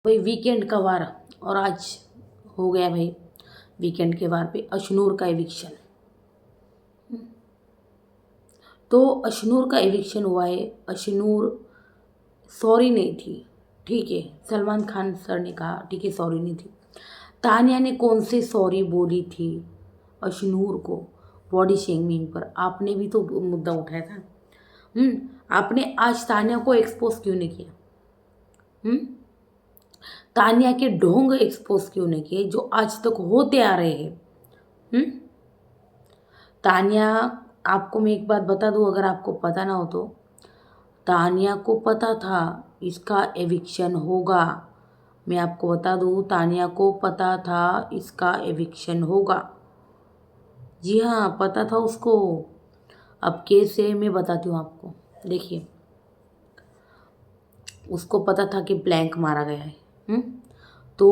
भाई वीकेंड का वार और आज हो गया भाई वीकेंड के वार पे अशनूर का एविक्शन। तो अशनूर का एविक्शन हुआ है। अशनूर सॉरी नहीं थी, ठीक है। सलमान खान सर ने कहा ठीक है सॉरी नहीं थी। तानिया ने कौन से सॉरी बोली थी अशनूर को बॉडी शेमिंग पर? आपने भी तो मुद्दा उठाया था। आपने आज तानिया को एक्सपोज क्यों नहीं किया? तानिया के ढोंग एक्सपोज क्यों नहीं किए जो आज तक होते आ रहे हैं? तानिया, आपको मैं एक बात बता दूं अगर आपको पता ना हो तो, तानिया को पता था इसका एविक्शन होगा। मैं आपको बता दूं तानिया को पता था इसका एविक्शन होगा। जी हाँ, पता था उसको। अब कैसे मैं बताती हूँ आपको। देखिए, उसको पता था कि ब्लैंक मारा गया है। तो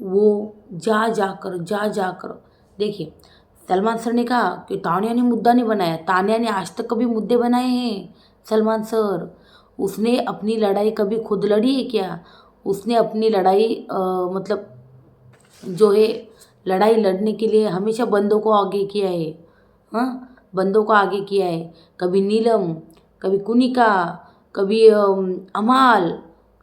वो जा जाकर देखिए, सलमान सर ने कहा कि तानिया ने मुद्दा नहीं बनाया। तानिया ने आज तक कभी मुद्दे बनाए हैं? सलमान सर, उसने अपनी लड़ाई कभी खुद लड़ी है क्या? उसने अपनी लड़ाई मतलब जो है, लड़ाई लड़ने के लिए हमेशा बंदों को आगे किया है। हाँ, बंदों को आगे किया है। कभी नीलम, कभी कुनिका, कभी अमाल,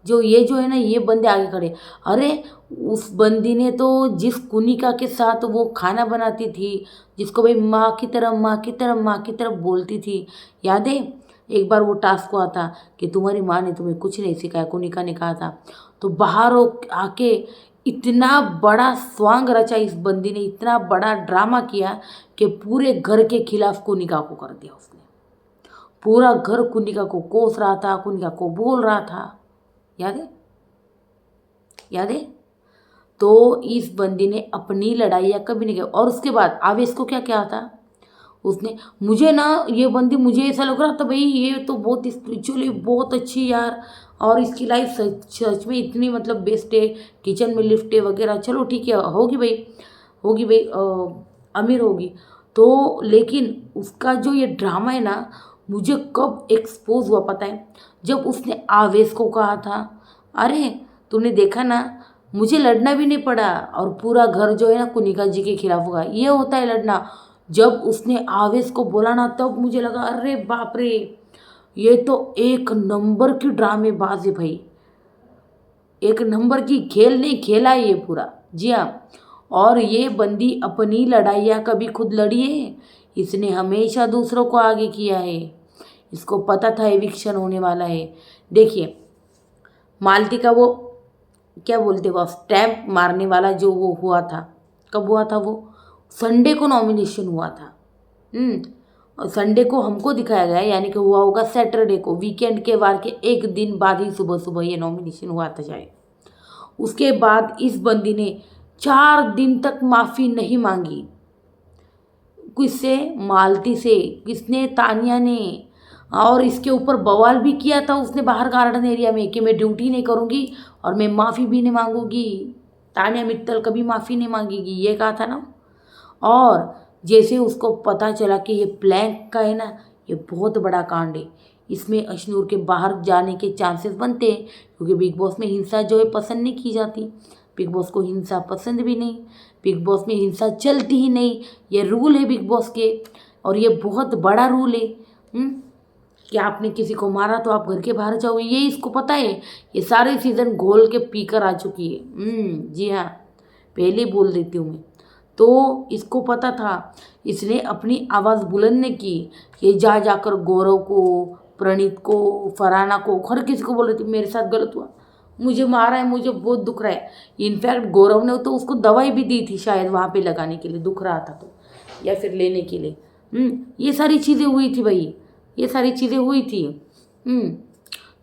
जो है ना, ये बंदे आगे खड़े। अरे उस बंदी ने तो जिस कुनिका के साथ वो खाना बनाती थी, जिसको भाई माँ की तरह माँ की तरह माँ की तरह बोलती थी, याद है? एक बार वो टास्क हुआ था कि तुम्हारी माँ ने तुम्हें कुछ नहीं सिखाया, कुनिका ने कहा था। तो बाहर आके इतना बड़ा स्वांग रचा इस बंदी ने, इतना बड़ा ड्रामा किया कि पूरे घर के खिलाफ कुनिका को कर दिया उसने। पूरा घर कुनिका को कोस रहा था, कुनिका को बोल रहा था। याद है? याद है? तो इस बंदी ने अपनी लड़ाइयाँ कभी नहीं की। और उसके बाद आवेश को क्या क्या था उसने, मुझे ना ये बंदी, मुझे ऐसा लग रहा था भाई ये तो बहुत स्पिरिचुअली बहुत अच्छी यार, और इसकी लाइफ सच सच में इतनी मतलब बेस्ट है, किचन में लिफ्ट है वगैरह। चलो ठीक है, होगी भाई, होगी भाई, अमीर होगी। तो लेकिन उसका जो ये ड्रामा है ना, मुझे कब एक्सपोज हुआ पता है? जब उसने आवेश को कहा था, अरे तूने देखा ना, मुझे लड़ना भी नहीं पड़ा और पूरा घर जो है ना कुनिका जी के खिलाफ होगा। ये होता है लड़ना। जब उसने आवेश को बोला ना, तब मुझे लगा अरे बाप रे, ये तो एक नंबर की ड्रामेबाज है भाई। एक नंबर की खेल नहीं खेला है ये पूरा। जी हाँ, और ये बंदी अपनी लड़ाइयाँ कभी खुद लड़ी है? इसने हमेशा दूसरों को आगे किया है। इसको पता था एविक्शन होने वाला है। देखिए, मालती का वो क्या बोलते वो स्टैम्प मारने वाला जो वो हुआ था, कब हुआ था वो? संडे को नॉमिनेशन हुआ था। और संडे को हमको दिखाया गया, यानी कि हुआ होगा सैटरडे को, वीकेंड के वार के एक दिन बाद ही सुबह सुबह ये नॉमिनेशन हुआ था शायद। उसके बाद इस बंदी ने 4 दिन तक माफ़ी नहीं मांगी। किससे? मालती से। किसने? तानिया ने। और इसके ऊपर बवाल भी किया था उसने बाहर गार्डन एरिया में कि मैं ड्यूटी नहीं करूँगी और मैं माफ़ी भी नहीं मांगूंगी। तानिया मित्तल कभी माफ़ी नहीं मांगेगी, ये कहा था ना। और जैसे उसको पता चला कि ये प्लैंक का है ना, ये बहुत बड़ा कांड है, इसमें अशनूर के बाहर जाने के चांसेस बनते हैं, क्योंकि बिग बॉस में हिंसा जो है पसंद नहीं की जाती। बिग बॉस को हिंसा पसंद भी नहीं, बिग बॉस में हिंसा चलती ही नहीं, ये रूल है बिग बॉस के। और ये बहुत बड़ा रूल है कि आपने किसी को मारा तो आप घर के बाहर जाओगे, ये इसको पता है। ये सारे सीज़न घोल के पीकर आ चुकी है। जी हाँ, पहले बोल देती हूँ मैं। तो इसको पता था, इसने अपनी आवाज़ बुलंद नहीं की। ये जाकर गौरव को, प्रणीत को, फरहाना को, हर किसी को बोल रही थी मेरे साथ गलत हुआ, मुझे मारा है, मुझे बहुत दुख रहा है। इनफैक्ट गौरव ने तो उसको दवाई भी दी थी शायद वहाँ पे लगाने के लिए, दुख रहा था तो, या फिर लेने के लिए। ये सारी चीज़ें हुई थी भाई, ये सारी चीज़ें हुई थी।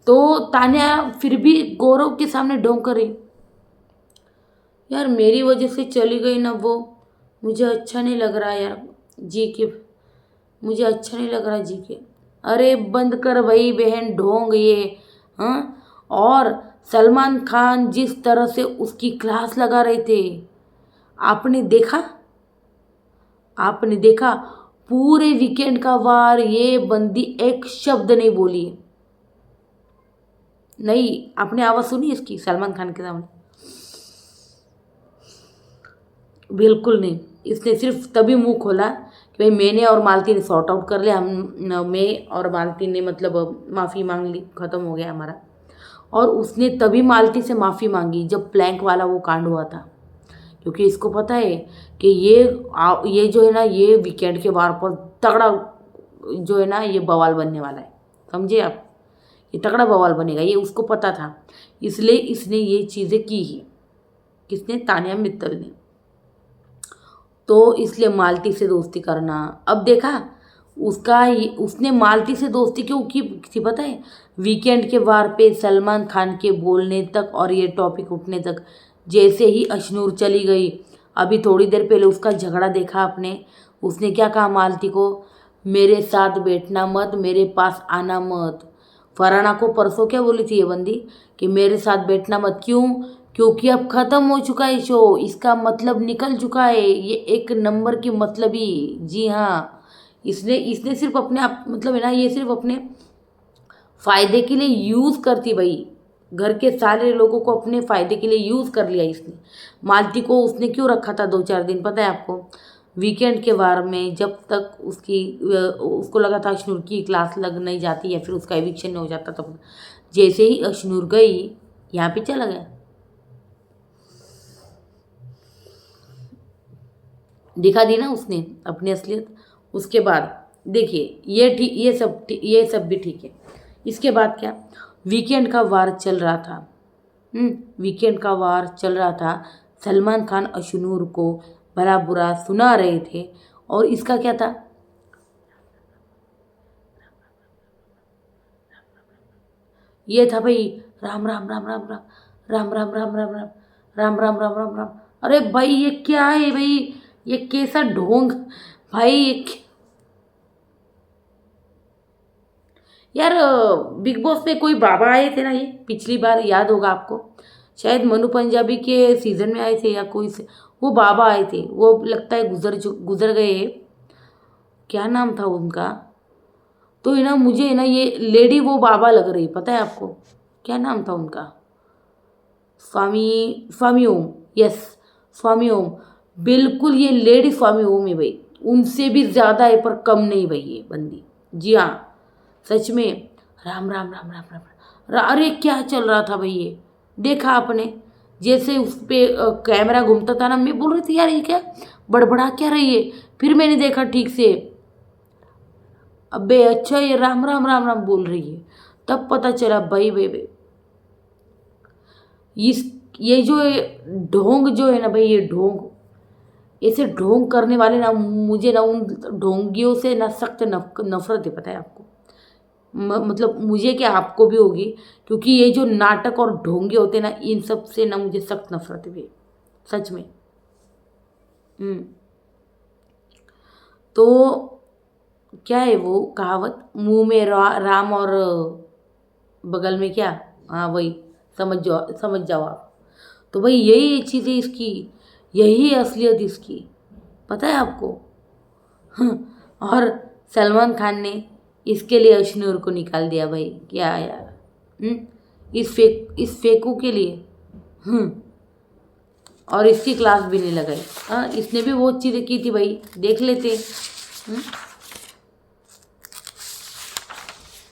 तो तान्या फिर भी गौरव के सामने ढोंग करे, यार मेरी वजह से चली गई ना वो, मुझे अच्छा नहीं लग रहा यार जी के, मुझे अच्छा नहीं लग रहा जी के। अरे बंद कर भाई बहन ढोंग ये। हाँ, और सलमान खान जिस तरह से उसकी क्लास लगा रहे थे, आपने देखा? आपने देखा? पूरे वीकेंड का वार ये बंदी एक शब्द नहीं बोली। नहीं, आपने आवाज़ सुनी इसकी सलमान खान के सामने? बिल्कुल नहीं। इसने सिर्फ तभी मुंह खोला कि भाई मैंने और मालती ने सॉर्ट आउट कर लिया, मैं और मालती ने मतलब माफ़ी मांग ली, ख़त्म हो गया हमारा। और उसने तभी मालती से माफ़ी मांगी जब प्लैंक वाला वो कांड हुआ था, क्योंकि इसको पता है कि ये जो है ना, ये वीकेंड के वार पर तगड़ा जो है ना, ये बवाल बनने वाला है। समझे आप? ये तगड़ा बवाल बनेगा, ये उसको पता था, इसलिए इसने ये चीज़ें की ही। किसने? तानिया मित्तल ने। तो इसलिए मालती से दोस्ती करना, अब देखा उसने मालती से दोस्ती क्यों की थी पता है? वीकेंड के वार पे सलमान खान के बोलने तक और ये टॉपिक उठने तक। जैसे ही अशनूर चली गई, अभी थोड़ी देर पहले उसका झगड़ा देखा आपने, उसने क्या कहा मालती को? मेरे साथ बैठना मत, मेरे पास आना मत। फराना को परसों क्या बोली थी ये बंदी कि मेरे साथ बैठना मत, क्यों? क्योंकि अब ख़त्म हो चुका है शो, इसका मतलब निकल चुका है, ये एक नंबर की मतलबी। जी हाँ, इसने इसने सिर्फ अपने आप मतलब है ना, ये सिर्फ अपने फ़ायदे के लिए यूज़ करती भाई। घर के सारे लोगों को अपने फ़ायदे के लिए यूज़ कर लिया इसने। मालती को उसने क्यों रखा था 2-4 दिन पता है आपको? वीकेंड के वार में जब तक उसको लगा था अशनूर की क्लास लग नहीं जाती या फिर उसका एविक्शन नहीं हो जाता, तब जैसे ही अशनूर गई यहाँ पे चला गया, दिखा दी ना उसने अपनी असलियत। उसके बाद देखिए ये सब भी ठीक है। इसके बाद क्या? वीकेंड का वार चल रहा था। वीकेंड का वार चल रहा था। सलमान खान अशनूर को भला बुरा सुना रहे थे, और इसका क्या था? ये था भाई, राम राम राम राम राम, राम राम राम राम राम, राम राम राम राम राम। अरे भाई ये क्या है भाई? ये कैसा ढोंग भाई? यार बिग बॉस में कोई बाबा आए थे ना, ये पिछली बार याद होगा आपको, शायद मनु पंजाबी के सीजन में आए थे या वो बाबा आए थे, वो लगता है गुजर गए। क्या नाम था उनका? तो है ना, मुझे है ना ये लेडी वो बाबा लग रही, पता है आपको? क्या नाम था उनका? स्वामी स्वामी ओम। यस, स्वामी ओम। बिल्कुल ये लेडी स्वामी ओम है भाई। उनसे भी ज़्यादा है पर कम नहीं भाई ये बंदी। जी हाँ, सच में। राम राम राम राम राम अरे क्या चल रहा था भाई ये? देखा आपने? जैसे उस पे कैमरा घूमता था ना, मैं बोल रही थी यार ये क्या बड़बड़ा क्या रही है? फिर मैंने देखा ठीक से, अबे अच्छा ये राम राम राम राम बोल रही है। तब पता चला भाई भाई भाई, इस ये जो ढोंग जो है ना भाई, ये ढोंग, ऐसे ढोंग करने वाले ना, मुझे ना उन ढोंगियों से ना सख्त नफरत है, पता है आपको? मतलब मुझे क्या, आपको भी होगी, क्योंकि ये जो नाटक और ढोंगे होते हैं ना, इन सब से ना मुझे सख्त नफरत है भाई, सच में। हम्म। तो क्या है वो कहावत, मुंह में राम और बगल में क्या? हाँ वही, समझ जाओ आप। तो भाई यही चीज़ है इसकी, यही असलियत इसकी, पता है आपको? और सलमान खान ने इसके लिए अशनूर को निकाल दिया भाई, क्या यार? इस फेकू के लिए। हम्म। और इसकी क्लास भी नहीं लगाई। हाँ, इसने भी बहुत चीज़ें की थी भाई, देख लेते। हम्म।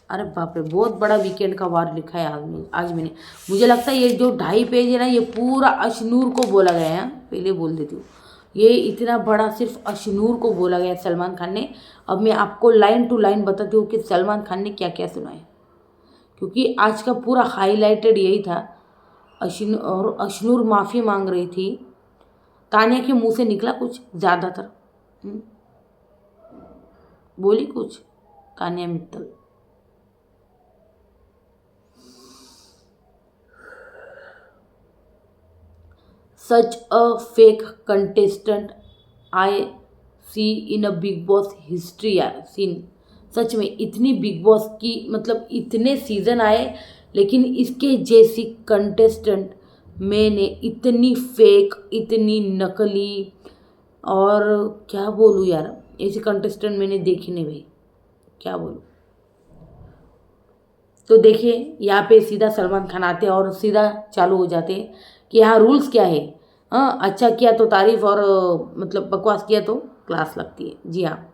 अरे बाप रे, बहुत बड़ा वीकेंड का वार लिखा है आज मैंने। मुझे लगता है ये जो 2.5 पेज है ना, ये पूरा अशनूर को बोला गया है। पहले बोल देती हूँ, ये इतना बड़ा सिर्फ अशनूर को बोला गया है सलमान खान ने। अब मैं आपको लाइन टू लाइन बताती हूँ कि सलमान खान ने क्या क्या सुनाया, क्योंकि आज का पूरा हाईलाइटेड यही था। अशनूर माफ़ी मांग रही थी, तानिया के मुंह से निकला कुछ ज़्यादातर। बोली कुछ Tania Mittal. Such a fake contestant I see in a Big Boss history यार, सीन। सच में इतनी बिग बॉस की मतलब इतने सीज़न आए, लेकिन इसके जैसी कंटेस्टेंट मैंने इतनी फेक, इतनी नकली, और क्या बोलूँ यार, ऐसी कंटेस्टेंट मैंने देखी नहीं भाई, क्या बोलूँ। तो देखिए यहाँ पे सीधा सलमान खान आते हैं और सीधा चालू हो जाते हैं कि यहाँ रूल्स क्या है। हाँ, अच्छा किया तो तारीफ और मतलब बकवास किया तो क्लास लगती है। जी हाँ।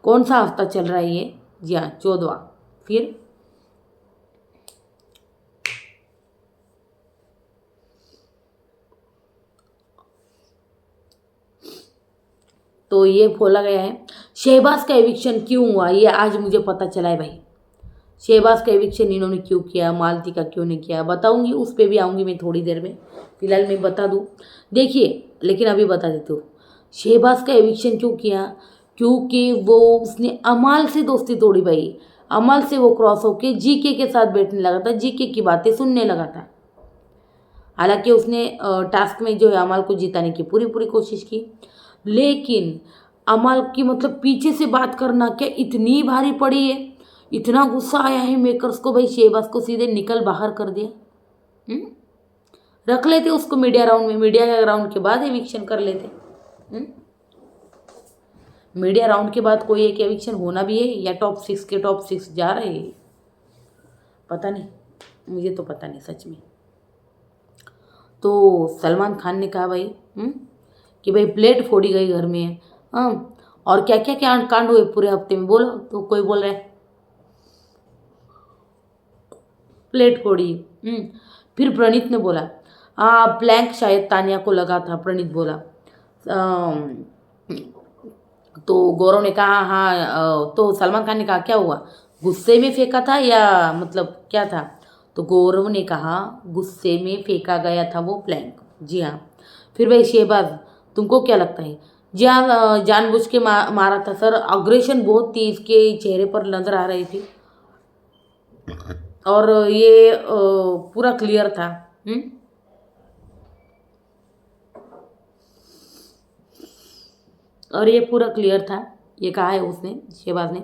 कौन सा हफ्ता चल रहा है ये? जी हाँ, 14वां। फिर तो ये बोला गया है शहबाज का एविक्शन क्यों हुआ, ये आज मुझे पता चला है भाई। शहबाज का एविक्शन इन्होंने क्यों किया, मालती का क्यों नहीं किया, बताऊंगी, उस पर भी आऊंगी मैं थोड़ी देर में। फिलहाल मैं बता दूं, देखिए, लेकिन अभी बता देती हूँ। शहबाज का एविक्शन क्यों किया? क्योंकि वो उसने अमाल से दोस्ती तोड़ी भाई। अमाल से वो क्रॉस होके जीके के साथ बैठने लगा था, जीके की बातें सुनने लगा था। हालांकि उसने टास्क में जो है अमाल को जिताने की पूरी पूरी कोशिश की, लेकिन अमाल की मतलब पीछे से बात करना क्या इतनी भारी पड़ी है, इतना गुस्सा आया है मेकर्स को भाई, शहबाज को सीधे निकल बाहर कर दिया। हम्म? रख लेते उसको मीडिया राउंड में, मीडिया राउंड के बाद एविक्शन कर लेते। हम्म? मीडिया राउंड के बाद कोई एक एविक्शन होना भी है, या टॉप 6 के टॉप 6 जा रहे हैं, पता नहीं, मुझे तो पता नहीं सच में। तो सलमान खान ने कहा भाई, कि भाई प्लेट फोड़ी गई घर में। हाँ, और क्या क्या क्या कांड हुए पूरे हफ्ते में, बोलो तो। कोई बोल रहा है प्लेट फोड़ी। फिर प्रणीत ने बोला, हाँ प्लैंक शायद तानिया को लगा था, प्रणीत बोला। अम, तो गौरव ने कहा हाँ, तो सलमान खान ने कहा क्या हुआ, गुस्से में फेंका था या मतलब क्या था? तो गौरव ने कहा गुस्से में फेंका गया था वो प्लैंक। जी हाँ। फिर भाई शहबाज, तुमको क्या लगता है? जी हाँ, जानबूझ के मारा था सर, अग्रेशन बहुत थी इसके चेहरे पर नजर आ रही थी, और ये पूरा क्लियर था। हम्म? और ये पूरा क्लियर था, ये कहा है उसने, शहबाज ने।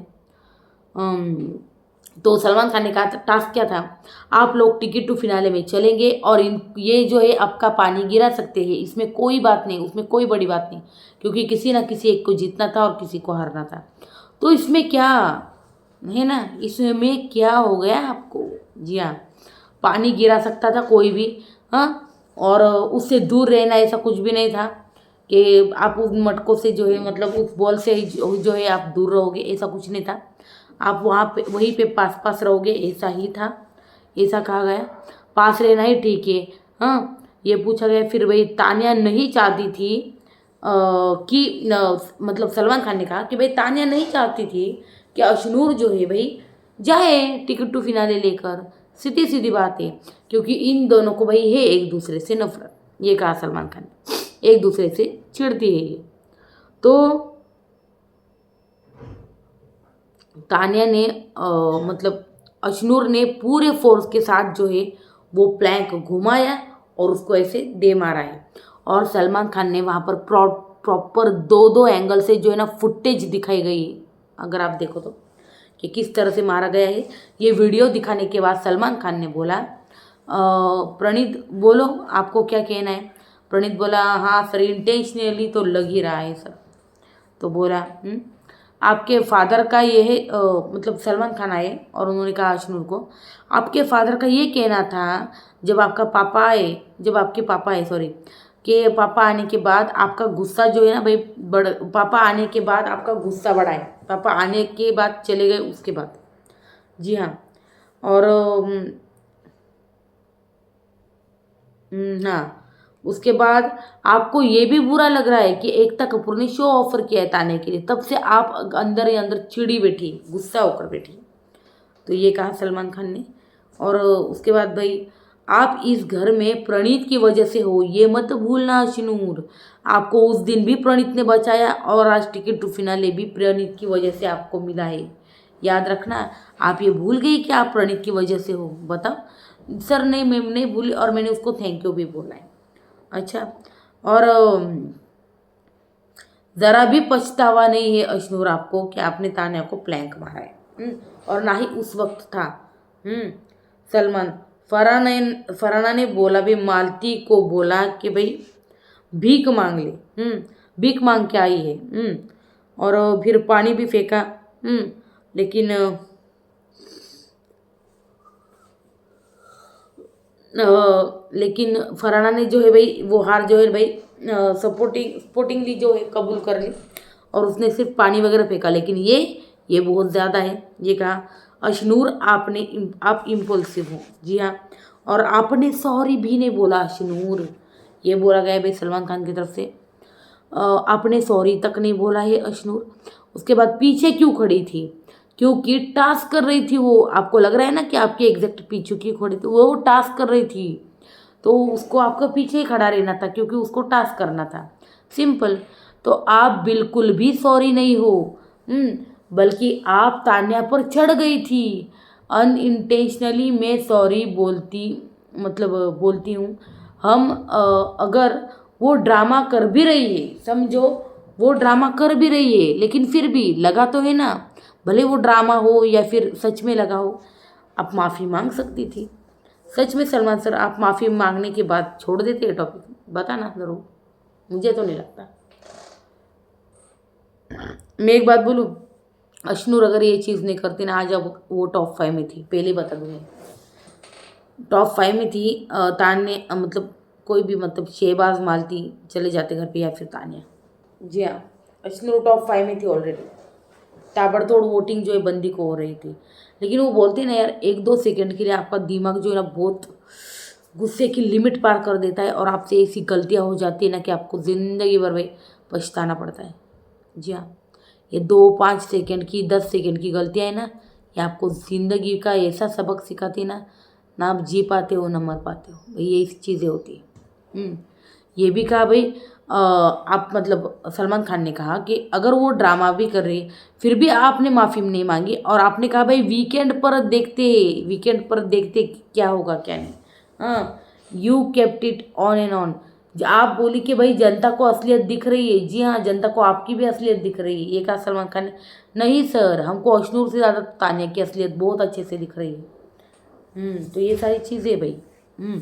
अम, तो सलमान खान ने कहा टास्क क्या था, आप लोग टिकट टू फिनाले में चलेंगे और इन ये जो है आपका पानी गिरा सकते हैं, इसमें कोई बात नहीं, उसमें कोई बड़ी बात नहीं, क्योंकि किसी ना किसी एक को जीतना था और किसी को हारना था। तो इसमें क्या है ना, इसमें क्या हो गया आपको? जी हाँ, पानी गिरा सकता था कोई भी। हाँ, और उससे दूर रहना ऐसा कुछ भी नहीं था कि आप उस मटकों से जो है मतलब उस बॉल से ही जो है आप दूर रहोगे, ऐसा कुछ नहीं था। आप वहाँ पे वहीं पे पास पास रहोगे, ऐसा ही था, ऐसा कहा गया। पास रहना ही ठीक है। हाँ, ये पूछा गया फिर भाई तानिया नहीं चाहती थी कि मतलब सलमान खान ने कहा कि भाई तानिया नहीं चाहती थी कि अशनूर जो है भाई जाए टिकट टू फिनाले लेकर, सीधी सीधी बात है, क्योंकि इन दोनों को भाई है एक दूसरे से नफरत, ये कहा सलमान खान ने, एक दूसरे से चिढ़ती है ये। तो तानिया ने मतलब अशनूर ने पूरे फोर्स के साथ जो है वो प्लैंक घुमाया और उसको ऐसे दे मारा है, और सलमान खान ने वहाँ पर प्रॉपर दो दो एंगल से जो है ना फुटेज दिखाई गई है, अगर आप देखो तो, कि किस तरह से मारा गया है। ये वीडियो दिखाने के बाद सलमान खान ने बोला, प्रणीत बोलो आपको क्या कहना है? प्रणीत बोला हाँ सर, इंटेंशनली तो लग ही रहा है सर। तो बोला आपके फादर का ये है मतलब सलमान खान आए और उन्होंने कहा अशनूर को, आपके फादर का ये कहना था जब आपका पापा आए, जब आपके पापा आए सॉरी, कि पापा आने के बाद आपका गुस्सा जो है ना भाई पापा आने के बाद आपका गुस्सा बढ़ा है, पापा आने के बाद चले गए उसके बाद। जी हाँ। और हाँ, उसके बाद आपको ये भी बुरा लग रहा है कि एकता कपूर ने शो ऑफर किया है ताने के लिए, तब से आप अंदर ही अंदर चिड़ी बैठी, गुस्सा होकर बैठी। तो ये कहा सलमान खान ने। और उसके बाद भाई आप इस घर में प्रणीत की वजह से हो, ये मत भूलना शिनूर, आपको उस दिन भी प्रणीत ने बचाया और आज टिकट टू फिनाले भी प्रणीत की वजह से आपको मिला है, याद रखना। आप ये भूल गई कि आप प्रणीत की वजह से हो, बताओ। सर नहीं, मैं नहीं भूली, और मैंने उसको थैंक यू भी बोला है। अच्छा, और ज़रा भी पछतावा नहीं है अशनूर आपको कि आपने तान्या को प्लैंक मारा है। और ना ही उस वक्त था। सलमान फराना ने बोला भी, मालती को बोला कि भाई भीख मांग ले। भीख मांग के आई है। और फिर पानी भी फेंका। लेकिन लेकिन फराना ने जो है भाई वो हार जो है भाई सपोर्टिंगली जो है कबूल कर ली और उसने सिर्फ पानी वगैरह फेंका, लेकिन ये बहुत ज़्यादा है। ये कहा अशनूर आप इम्पल्सिव हो। जी हाँ, और आपने सॉरी भी नहीं बोला अशनूर, ये बोला गया है भाई सलमान खान की तरफ से। आपने सॉरी तक नहीं बोला है अशनूर। उसके बाद पीछे क्यों खड़ी थी? क्योंकि टास्क कर रही थी वो। आपको लग रहा है ना कि आपके एग्जैक्ट पीछे क्यों खड़ी थी? वो टास्क कर रही थी, तो उसको आपका पीछे ही खड़ा रहना था क्योंकि उसको टास्क करना था। सिंपल। तो आप बिल्कुल भी सॉरी नहीं हो, बल्कि आप तान्या पर चढ़ गई थी। अनइंटेंशनली मैं सॉरी बोलती, मतलब बोलती हूँ। हम अगर वो ड्रामा कर भी रही है, समझो वो ड्रामा कर भी रही है, लेकिन फिर भी लगा तो है ना, भले वो ड्रामा हो या फिर सच में लगा हो, आप माफ़ी मांग सकती थी। सच में सलमान सर, आप माफ़ी मांगने के बाद छोड़ देते हैं टॉपिक? बताना ज़रूर, मुझे तो नहीं लगता। मैं एक बात बोलूँ, अशनूर अगर ये चीज़ नहीं करती ना, आज अब वो टॉप 5 में थी, पहले बता दूँ मैं। टॉप 5 में थी। तान्या मतलब कोई भी, मतलब शहबाज मालती चले जाते घर पे या फिर तान्या। जी हाँ, अशनूर टॉप 5 में थी ऑलरेडी। ताबड़तोड़ वोटिंग जो है बंदी को हो रही थी, लेकिन वो बोलते हैं ना यार, 1-2 सेकंड के लिए आपका दिमाग जो है ना बहुत गुस्से की लिमिट पार कर देता है और आपसे ऐसी गलतियाँ हो जाती है ना कि आपको ज़िंदगी भर में पछताना पड़ता है। जी हाँ, ये 2-5 सेकंड की, 10 सेकंड की गलतियाँ है ना, ये आपको ज़िंदगी का ऐसा सबक सिखाती है ना, ना आप जी पाते हो ना मर पाते हो भाई, यही चीज़ें होती है। ये भी कहा भाई, आप मतलब सलमान खान ने कहा कि अगर वो ड्रामा भी कर रही है फिर भी आपने माफ़ी नहीं मांगी, और आपने कहा भाई वीकेंड पर देखते क्या होगा क्या नहीं। हाँ, you kept it on and on. आप बोली कि भाई जनता को असलियत दिख रही है। जी हाँ, जनता को आपकी भी असलियत दिख रही है, ये कहा सलमान खान ने। नहीं सर, हमको अशनूर से ज़्यादा तान्या की असलियत बहुत अच्छे से दिख रही है। तो ये सारी चीज़ें भाई।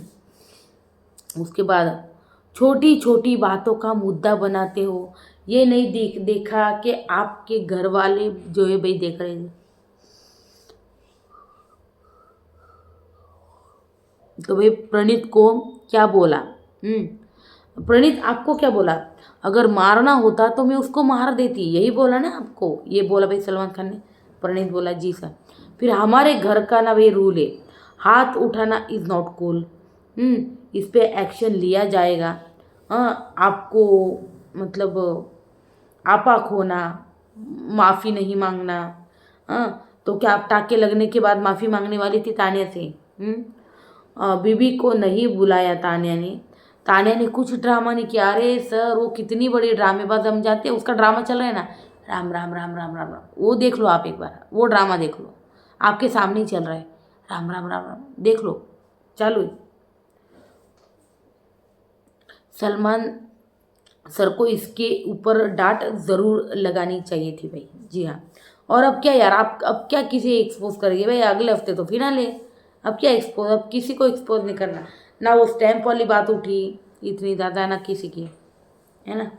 उसके बाद छोटी छोटी बातों का मुद्दा बनाते हो। ये नहीं देखा कि आपके घर वाले जो है भाई देख रहे हैं, तो भाई प्रणीत को क्या बोला? प्रणीत आपको क्या बोला? अगर मारना होता तो मैं उसको मार देती, यही बोला ना आपको, ये बोला भाई सलमान खान ने। प्रणीत बोला जी सर। फिर हमारे घर का ना भाई रूल है, हाथ उठाना इज़ नॉट कूल। इस पे एक्शन लिया जाएगा। हाँ, आपको मतलब आपा खोना, माफ़ी नहीं मांगना। हाँ, तो क्या आप टाके लगने के बाद माफ़ी मांगने वाली थी तान्या से? बीबी को नहीं बुलाया तान्या ने। तान्या ने कुछ ड्रामा नहीं किया। अरे सर, वो कितनी बड़ी ड्रामेबाज हम जानते हैं, उसका ड्रामा चल रहा है ना, राम राम राम राम राम राम, वो देख लो आप एक बार, वो ड्रामा देख लो, आपके सामने ही चल रहा है। राम राम राम राम देख लो, चालू है। सलमान सर को इसके ऊपर डांट ज़रूर लगानी चाहिए थी भाई। जी हाँ, और अब क्या यार, आप अब क्या किसी एक्सपोज करेंगे भाई? अगले हफ्ते तो फिनाले, अब क्या एक्सपोज, अब किसी को एक्सपोज नहीं करना ना। वो स्टैम्प वाली बात उठी इतनी ज़्यादा, ना किसी की, है ना।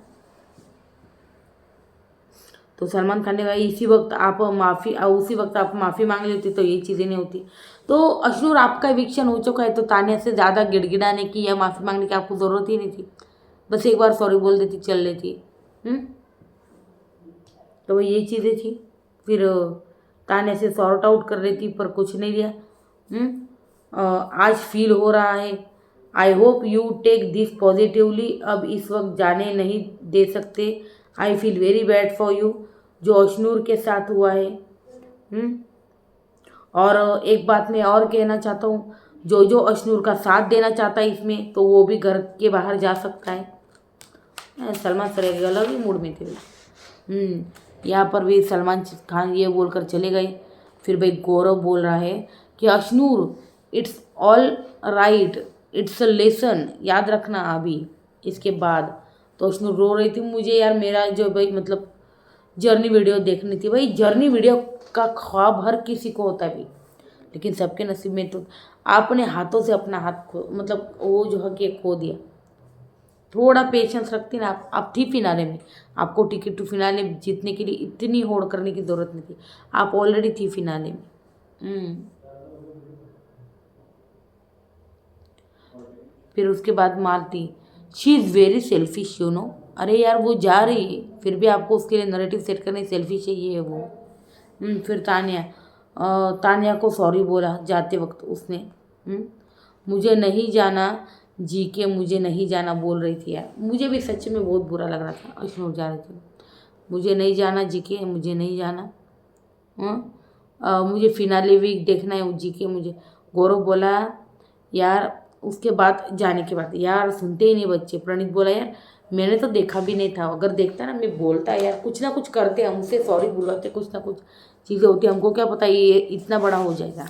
तो सलमान खान ने कहा उसी वक्त आप माफ़ी मांग लेते तो ये चीज़ें नहीं होती। तो अशनूर, आपका एविक्शन हो चुका है, तो तान्या से ज़्यादा गिड़गिड़ाने की या माफ़ी मांगने की आपको ज़रूरत ही नहीं थी। बस एक बार सॉरी बोल देती, चल लेती। तो वही यही चीज़ें थी। फिर तान्या से सॉर्ट आउट कर रही थी पर कुछ नहीं दिया। आज फील हो रहा है, I hope you take this positively. अब इस वक्त जाने नहीं दे सकते। I feel very bad for you, जो अशनूर के साथ हुआ है। और एक बात मैं और कहना चाहता हूँ, जो जो अशनूर का साथ देना चाहता है इसमें, तो वो भी घर के बाहर जा सकता है। सलमान सर एक अलग ही मूड में थे। यहाँ पर भी सलमान खान ये बोलकर चले गए। फिर भाई गौरव बोल रहा है कि Ashnoor, it's all right, it's a lesson, याद रखना अभी। इसके बाद तो अशनूर रो रही थी, मुझे यार मेरा जो भाई मतलब जर्नी वीडियो देखनी थी भाई। जर्नी वीडियो का ख्वाब हर किसी को होता है भाई, लेकिन सबके नसीब में तो आपने हाथों से अपना हाथ खो, मतलब वो जो है कि खो दिया। थोड़ा पेशेंस रखती ना आप थी फिनाले में। आपको टिकट टू फिनाले जीतने के लिए इतनी होड़ करने की ज़रूरत नहीं थी, आप ऑलरेडी थी फिनाले में। फिर उसके बाद Malti she is very selfish you know. अरे यार वो जा रही है फिर भी आपको उसके लिए नैरेटिव सेट करने सेल्फिश है ये है वो। फिर तानिया को सॉरी बोला जाते वक्त उसने। हम्म, मुझे नहीं जाना जी के मुझे नहीं जाना बोल रही थी यार, मुझे भी सच में बहुत बुरा लग रहा था अश्नूर जा रही थी। मुझे नहीं जाना जी के मुझे नहीं जाना। मुझे फिनाले वीक देखना है जी के मुझे। गौरव बोला यार उसके बाद जाने के बाद यार सुनते ही नहीं बच्चे। प्रणीत बोला यार मैंने तो देखा भी नहीं था, अगर देखता ना मैं बोलता यार कुछ ना कुछ करते हम उससे सॉरी बुलाते कुछ ना कुछ चीज़ें होती हमको क्या पता ये इतना बड़ा हो जाएगा।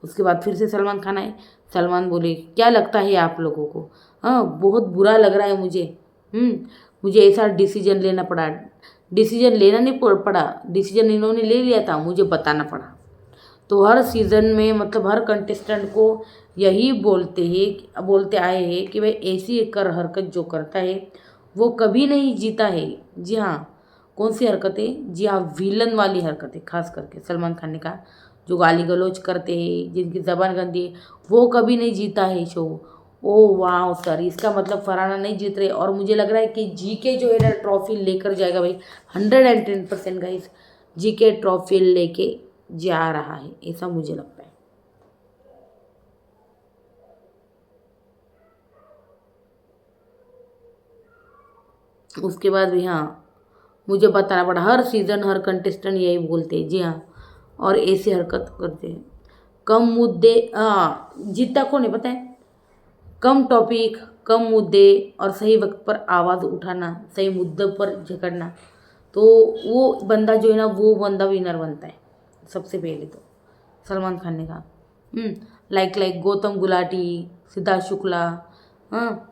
उसके बाद फिर से सलमान खान आए। सलमान बोले क्या लगता है आप लोगों को, हाँ बहुत बुरा लग रहा है मुझे। मुझे ऐसा डिसीजन लेना पड़ा। डिसीजन लेना नहीं पड़ा, डिसीजन इन्होंने ले लिया था मुझे बताना पड़ा। तो हर सीज़न में मतलब हर कंटेस्टेंट को यही बोलते आए हैं कि भाई ऐसी एक हरकत जो करता है वो कभी नहीं जीता है। जी हाँ, कौन सी हरकतें, जी हाँ विलन वाली हरकतें, खास करके सलमान खान ने कहा जो गाली गलौज करते हैं जिनकी ज़बान गंदी है वो कभी नहीं जीता है शो। ओ वाह सर, इसका मतलब फरहाना नहीं जीत रहे और मुझे लग रहा है कि जीके जो है ना ट्रॉफी लेकर जाएगा भाई 110% गाइस। जीके ट्रॉफी लेके जा रहा है ऐसा मुझे लगता है। उसके बाद भी हाँ मुझे बताना पड़ा, हर सीज़न हर कंटेस्टेंट यही बोलते हैं जी हाँ, और ऐसी हरकत करते हैं। कम मुद्दे, हाँ जीतता कौन है पता है, कम टॉपिक कम मुद्दे और सही वक्त पर आवाज़ उठाना, सही मुद्दे पर झगड़ना, तो वो बंदा जो है ना वो बंदा विनर बनता है सबसे पहले तो। सलमान खान ने कहा लाइक लाइक गौतम गुलाटी, सिद्धार्थ शुक्ला। हाँ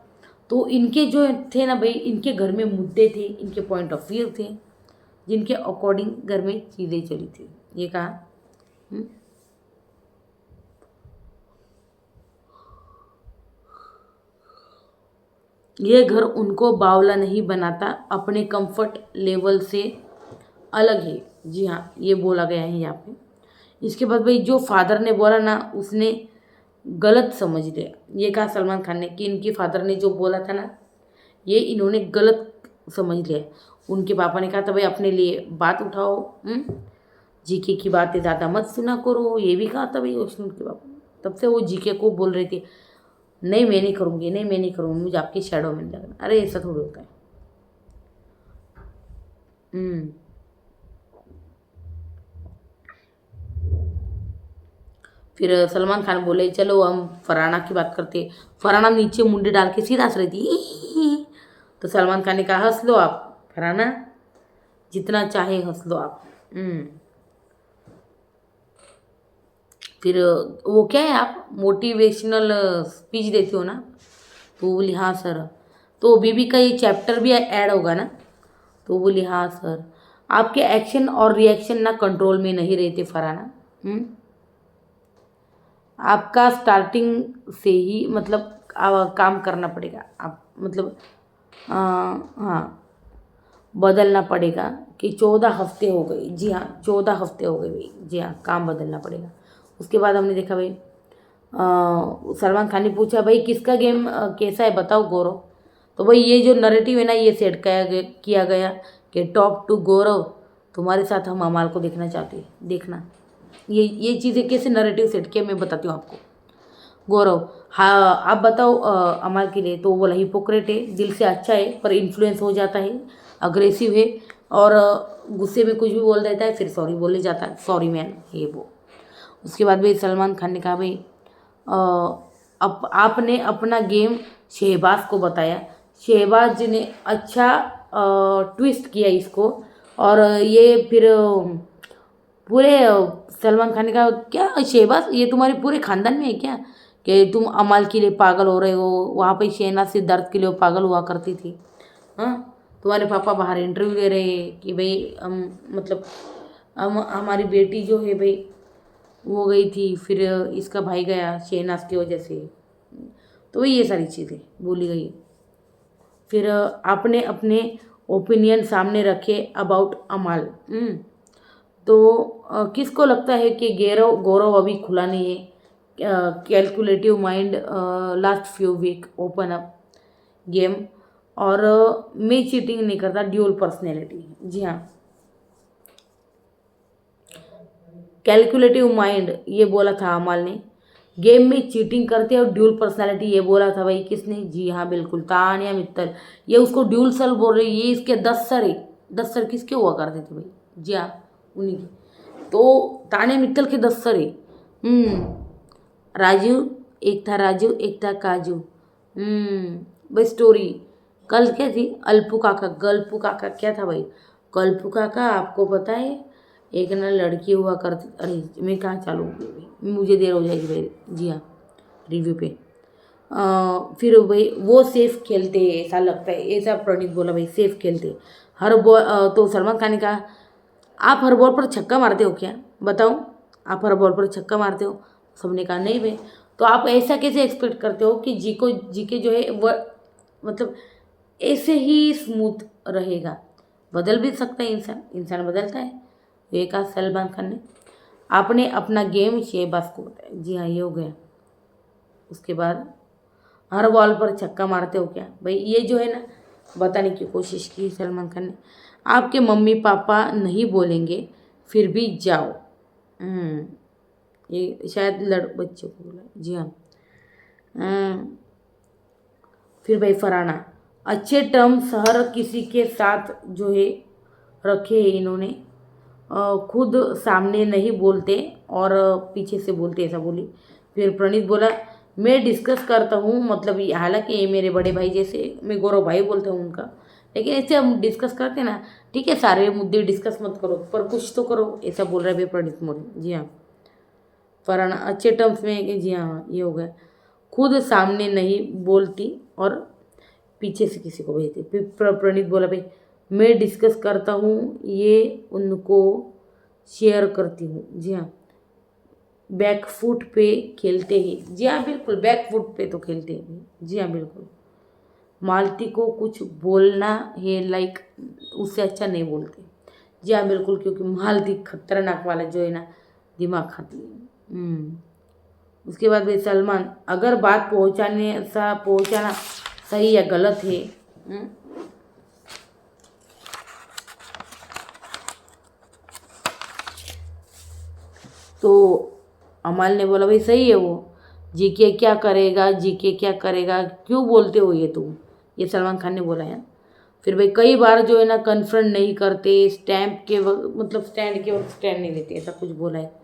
तो इनके जो थे ना भाई इनके घर में मुद्दे थे, इनके पॉइंट ऑफ व्यू थे जिनके अकॉर्डिंग घर में चीज़ें चली थी, ये कहा। हम्म, ये घर उनको बावला नहीं बनाता, अपने कंफर्ट लेवल से अलग है। जी हाँ ये बोला गया है यहाँ पे। इसके बाद भाई जो फादर ने बोला ना उसने गलत समझ लिया, ये कहा सलमान खान ने कि इनके फादर ने जो बोला था ना ये इन्होंने गलत समझ लिया। उनके पापा ने कहा था भाई अपने लिए बात उठाओ, जीके की बातें ज़्यादा मत सुना करो, ये भी कहा था भाई उसने उनके पापा ने। तब से वो जीके को बोल रही थी नहीं मैं नहीं करूँगी, नहीं मैं नहीं करूँगी, मुझे आपके शैडो में नहीं लगना। अरे ऐसा थोड़ी होता है। हम्म फिर सलमान खान बोले चलो हम फरहाना की बात करते। फरहाना नीचे मुंडी डाल के सीधा हंस रही थी। तो सलमान खान ने कहा हंस लो आप फरहाना, जितना चाहे हंस लो आप। फिर वो क्या है आप मोटिवेशनल स्पीच देते हो ना, तो वो बोली हाँ सर। तो बीबी का ये चैप्टर भी ऐड होगा ना, तो वो बोली हाँ सर। आपके एक्शन और रिएक्शन ना कंट्रोल में नहीं रहते फरहाना। आपका स्टार्टिंग से ही मतलब काम करना पड़ेगा, आप मतलब हाँ बदलना पड़ेगा कि 14 हफ्ते हो गए। जी हाँ 14 हफ्ते हो गए भाई, जी हाँ काम बदलना पड़ेगा। उसके बाद हमने देखा भाई सलमान खान ने पूछा भाई किसका गेम कैसा है बताओ गौरव। तो भाई ये जो नरेटिव है ना ये सेट किया गया कि टॉप 2 गौरव, तुम्हारे साथ हम अमाल को देखना चाहते हैं, देखना ये चीज़ें कैसे नरेटिव सेट किया मैं बताती हूँ आपको। गौरव हाँ आप बताओ अमाल के लिए, तो वो बोला हिपोक्रेट है, दिल से अच्छा है पर इन्फ्लुएंस हो जाता है, अग्रेसिव है और गुस्से में कुछ भी बोल देता है फिर सॉरी बोले जाता है, सॉरी मैन ये वो। उसके बाद भाई सलमान खान ने कहा भाई आपने अपना गेम शहबाज को बताया, शहबाज ने अच्छा ट्विस्ट किया इसको, और ये फिर पूरे सलमान खान ने कहा क्या शहबाज ये तुम्हारे पूरे खानदान में है क्या कि तुम अमाल के लिए पागल हो रहे हो, वहाँ पे शहनाज सिद्धार्थ के लिए वो पागल हुआ करती थी। हाँ तुम्हारे पापा बाहर इंटरव्यू ले रहे हैं कि भाई मतलब हमारी बेटी जो है भाई वो गई थी फिर इसका भाई गया शहनाज की वजह से, तो वही ये सारी चीज़ें बोली गई। फिर आपने अपने ओपिनियन सामने रखे अबाउट अमाल। तो किसको लगता है कि गौरव गौरव अभी खुला नहीं है, calculative mind last few week open up, game. और मैं चीटिंग नहीं करता, ड्यूल पर्सनैलिटी। जी हाँ, कैलकुलेटिव माइंड ये बोला था अमाल ने। गेम में चीटिंग करते और ड्यूल पर्सनालिटी ये बोला था भाई किसने? जी हाँ बिल्कुल, तानिया मित्तल। ये उसको ड्यूल सेल बोल रही, ये इसके 10 सर है। 10 सर किसके हुआ करते थे भाई? जी हाँ, उन्हीं के। तो तानिया मित्तल के 10 सर है। राजू, एक था राजू, एक था काजू। भाई स्टोरी कल क्या थी? अल्पू काका, गल्पू काका क्या था भाई? गल्पू काका आपको पता है, एक ना लड़की हुआ करती। अरे मैं कहाँ चालू हो गई भाई, मुझे देर हो जाएगी भाई। जी हाँ, रिव्यू पे। फिर भाई वो सेफ खेलते ऐसा लगता है, ऐसा प्रणीत बोला भाई, सेफ खेलते हर बॉल। तो सलमान खान ने कहा आप हर बॉल पर छक्का मारते हो क्या? बताओ, आप हर बॉल पर छक्का मारते हो? सबने कहा नहीं भाई। तो आप ऐसा कैसे एक्सपेक्ट करते हो कि जीके जो है वह मतलब ऐसे ही स्मूथ रहेगा? बदल भी सकता है इंसान, इंसान बदलता है। ये कहा सलमान खान ने। आपने अपना गेम शहबाज को बताया। जी हाँ, ये हो गया। उसके बाद हर बॉल पर छक्का मारते हो क्या? भाई ये जो है ना, बताने की कोशिश की सलमान खान ने। आपके मम्मी पापा नहीं बोलेंगे फिर भी जाओ। ये शायद बच्चे को बोला। जी हाँ। फिर भाई फराना, अच्छे टर्म्स हर किसी के साथ जो है रखे हैं इन्होंने। खुद सामने नहीं बोलते और पीछे से बोलते, ऐसा बोली। फिर प्रणीत बोला मैं डिस्कस करता हूँ, मतलब हालांकि ये मेरे बड़े भाई जैसे, मैं गौरव भाई बोलता हूँ उनका, लेकिन ऐसे हम डिस्कस करते हैं ना, ठीक है सारे मुद्दे डिस्कस मत करो पर कुछ तो करो, ऐसा बोल रहा है भाई प्रणीत मोदी। जी हाँ, फराना अच्छे टर्म्स में है कि जी हाँ, ये हो गया। खुद सामने नहीं बोलती और पीछे से किसी को भेजती। फिर प्रणीत बोला भाई मैं डिस्कस करता हूँ, ये उनको शेयर करती हूँ। जी हाँ, बैक फुट पे खेलते हैं। जी हाँ बिल्कुल, बैक फुट पे तो खेलते हैं। जी हाँ बिल्कुल। मालती को कुछ बोलना है लाइक, उससे अच्छा नहीं बोलते। जी हाँ बिल्कुल, क्योंकि मालती खतरनाक वाला जो है ना, दिमाग खाती है। उसके बाद भाई सलमान, अगर बात पहुंचाना सही या गलत है। तो अमाल ने बोला भाई सही है वो, जीके क्या करेगा, जीके क्या करेगा, क्यों बोलते हो ये तुम? ये सलमान खान ने बोला है। फिर भाई कई बार जो है ना कन्फ्रंट नहीं करते, स्टैम्प के वक्त मतलब स्टैंड के वक्त स्टैंड नहीं लेते, ऐसा कुछ बोला है।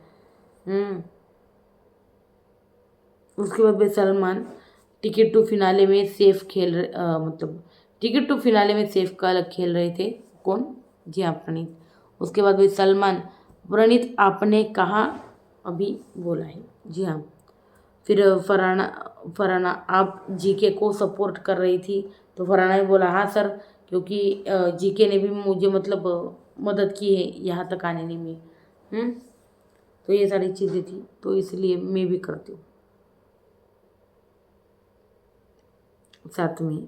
उसके बाद भाई सलमान, टिकट टू फिनाले में सेफ मतलब टिकट टू फिनाले में सेफ का खेल रहे थे कौन? जी हाँ प्रणीत। उसके बाद भाई सलमान, प्रणीत आपने कहा अभी बोला है। जी हाँ। फिर फरहाना, फरहाना आप जीके को सपोर्ट कर रही थी? तो फरहाना ने बोला हाँ सर, क्योंकि जीके ने भी मुझे मतलब मदद की है यहाँ तक आने में। तो ये सारी चीज़ें थी तो इसलिए मैं भी करती हूँ साथ में।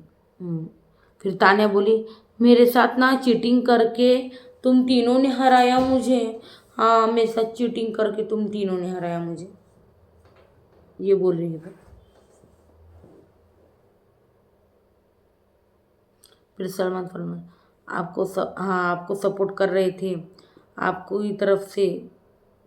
फिर तान्या बोली मेरे साथ ना चीटिंग करके तुम तीनों ने हराया मुझे। हाँ मेरे साथ चीटिंग करके तुम तीनों ने हराया मुझे, ये बोल रही है। फिर सलमान फरमान, हाँ आपको सपोर्ट कर रहे थे, आपको ही तरफ से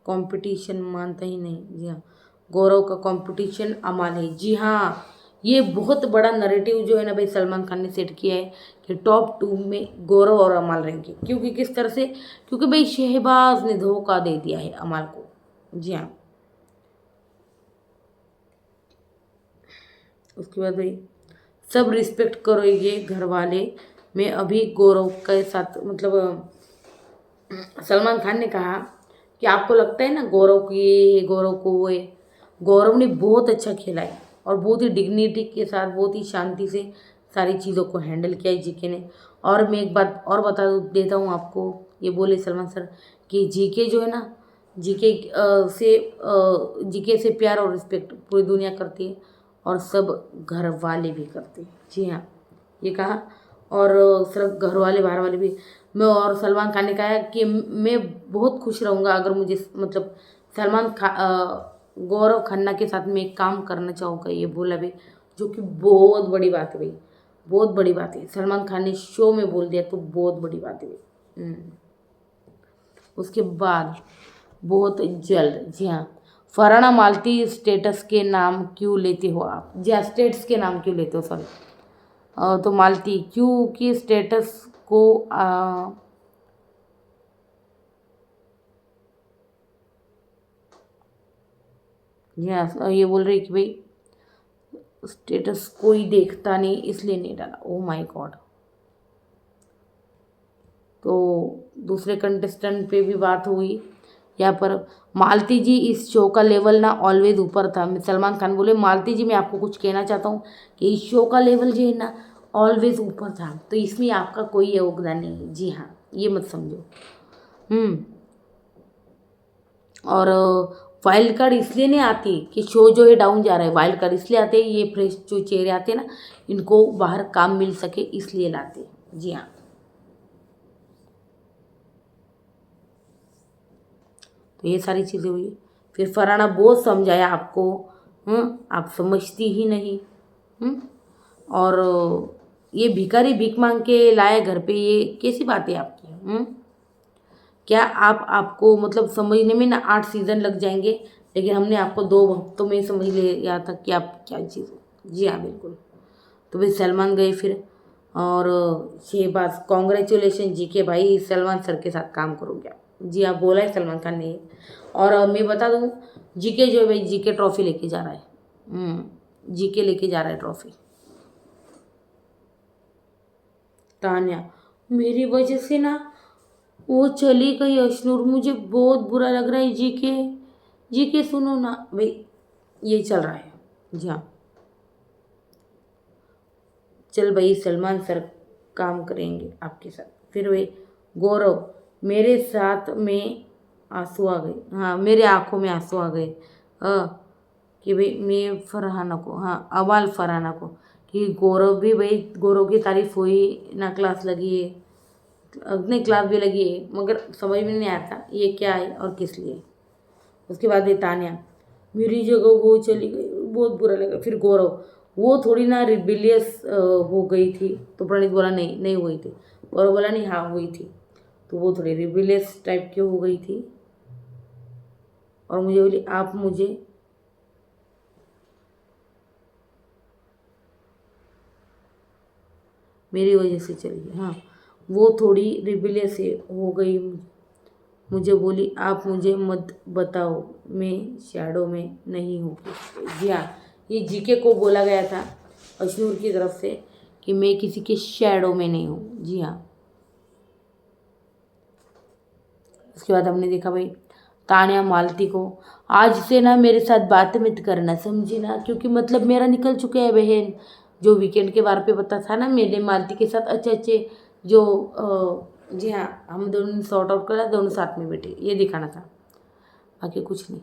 कंपटीशन मानता ही नहीं। जी हाँ, गौरव का कंपटीशन अमाल है। जी हाँ, ये बहुत बड़ा नैरेटिव जो है ना भाई सलमान खान ने सेट किया है कि टॉप 2 में गौरव और अमाल रहेंगे। क्योंकि किस तरह से? क्योंकि भाई शहबाज ने धोखा दे दिया है अमाल को। जी हाँ। उसके बाद भाई सब रिस्पेक्ट करो ये घर वाले, मैं अभी गौरव के साथ मतलब सलमान खान ने कहा कि आपको लगता है ना गौरव को ये है, गौरव को वो है। गौरव ने बहुत अच्छा खेला है और बहुत ही डिग्निटी के साथ, बहुत ही शांति से सारी चीज़ों को हैंडल किया है जीके ने। और मैं एक बात और बता देता हूँ आपको, ये बोले सलमान सर कि जीके जो है ना, जीके से प्यार और रिस्पेक्ट पूरी दुनिया करती है और सब घर वाले भी करते हैं। जी हाँ, ये कहा। और सिर्फ घर वाले बाहर वाले भी। मैं और सलमान खान ने कहा है कि मैं बहुत खुश रहूँगा अगर मुझे मतलब गौरव खन्ना के साथ में काम करना चाहूँगा, ये बोला भी, जो कि बहुत बड़ी बात है भाई। बहुत बड़ी बात है, सलमान खान ने शो में बोल दिया तो बहुत बड़ी बात है। उसके बाद बहुत जल्द, जी हाँ, फरहाना मालती स्टेटस के नाम क्यों लेते हो आप? जी हाँ, स्टेट्स के नाम क्यों लेते हो, सॉरी। तो मालती क्योंकि स्टेटस को जी हाँ, ये बोल रही कि भाई स्टेटस कोई देखता नहीं इसलिए नहीं डाला। Oh my God. तो दूसरे कंटेस्टेंट पे भी बात हुई यहाँ पर। मालती जी, इस शो का लेवल ना ऑलवेज ऊपर था। सलमान खान बोले मालती जी मैं आपको कुछ कहना चाहता हूँ कि इस शो का लेवल जो है ना ऑलवेज ऊपर था, तो इसमें आपका कोई योगदान नहीं है। जी हाँ, ये मत समझो। और वाइल्ड कार्ड इसलिए नहीं आती कि शो जो है डाउन जा रहा है, वाइल्ड कार्ड इसलिए आते हैं, ये फ्रेश जो चेहरे आते हैं ना इनको बाहर काम मिल सके इसलिए लाते हैं। जी हाँ, तो ये सारी चीज़ें हुई। फिर फरहाना बहुत समझाया आपको, आप समझती ही नहीं। और ये भिखारी भीख मांग के लाए घर पे, ये कैसी बात है आपकी? क्या आपको मतलब समझने में ना 8 सीज़न लग जाएंगे, लेकिन हमने आपको 2 हफ्तों में समझ लिया था कि आप क्या चीज़ हो। जी हाँ, बिल्कुल। तो फिर सलमान गए फिर, और शहबाज कॉन्ग्रेचुलेशन जी के भाई, सलमान सर के साथ काम करोगे आप। जी हाँ, बोला है सलमान खान ने। और मैं बता दूँ, जीके जो है भाई, जीके ट्रॉफी लेके जा रहा है। जीके लेके जा रहा है ट्रॉफी। तान्या, मेरी वजह से ना वो चली गई अशनूर, मुझे बहुत बुरा लग रहा है। जीके, जीके सुनो ना भाई, ये चल रहा है। जी हाँ, चल भाई, सलमान सर काम करेंगे आपके साथ। फिर वे गौरव, मेरे साथ में आंसू आ गए। हाँ, मेरे आंखों में आंसू आ गए। कि भाई मैं फरहाना को, हाँ अवाल फरहाना को, कि गौरव भी भाई, गौरव की तारीफ हुई ना, क्लास लगी है, अपने क्लास भी लगी है, मगर समझ में नहीं आता ये क्या है और किस लिए। उसके बाद ये तान्या, मेरी जगह वो चली गई, बहुत बुरा लगा। फिर गौरव, वो थोड़ी ना रिबिलियस हो गई थी, तो प्रणीत बोला नहीं नहीं हुई थी। गौरव बोला नहीं हाँ हुई थी, तो वो थोड़ी रिबिलियस टाइप की हो गई थी। और मुझे बोली आप मुझे, मेरी वजह से चली गई। हाँ, वो थोड़ी रिबिलियस हो गई। मुझे बोली आप मुझे मत बताओ, मैं शैडो में नहीं हूँ। जी हाँ, ये जीके को बोला गया था अशनूर की तरफ से कि मैं किसी के शैडो में नहीं हूँ। जी हाँ। उसके बाद हमने देखा भाई तान्या मालती को, आज से ना मेरे साथ बात मत करना, समझी ना, क्योंकि मतलब मेरा निकल चुका है बहन। जो वीकेंड के बारे पे पता था ना, मैंने मालती के साथ अच्छे अच्छे जो जी हाँ, हम दोनों ने सॉर्ट आउट करा, दोनों साथ में बैठे, ये दिखाना था, बाकी कुछ नहीं।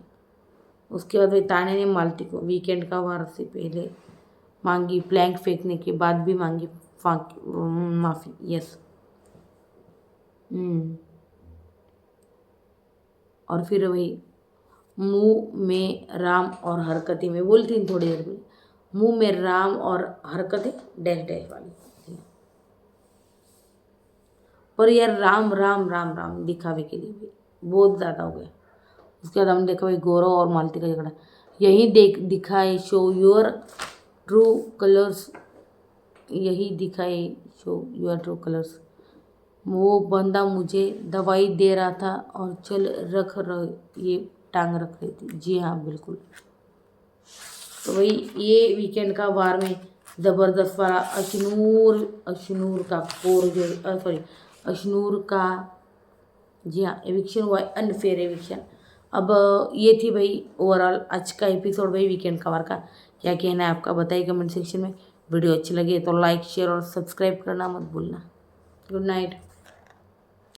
उसके बाद भाई तान्या ने मालती को वीकेंड का वार से पहले मांगी, प्लैंक फेंकने के बाद भी मांगी माफ़ी। यस। और फिर वही मुंह में राम और हरकतें, मैं बोलती हूँ थोड़ी देर में, मुंह में राम और हरकतें डैश डैश वाली। पर यार राम राम राम राम दिखावे के लिए भी बहुत ज़्यादा हो गया। उसके बाद हमने देखा भाई गौरव और मालती का झगड़ा, यही दिखाए शो योर ट्रू कलर्स, यही दिखाए शो योर ट्रू कलर्स। वो बंदा मुझे दवाई दे रहा था और चल रख ये टांग रख रही थी। जी हाँ, बिल्कुल। तो भाई ये वीकेंड का वार में ज़बरदस्त वाला अशनूर का कोर जो, सॉरी, अशनूर का, जी हाँ, एविक्शन हुआ है, अनफेयर एविक्शन। अब ये थी भाई ओवरऑल आज का एपिसोड भाई वीकेंड का वार का। क्या कहना है आपका बताइए कमेंट सेक्शन में। वीडियो अच्छी लगी तो लाइक शेयर और सब्सक्राइब करना मत भूलना। Good night.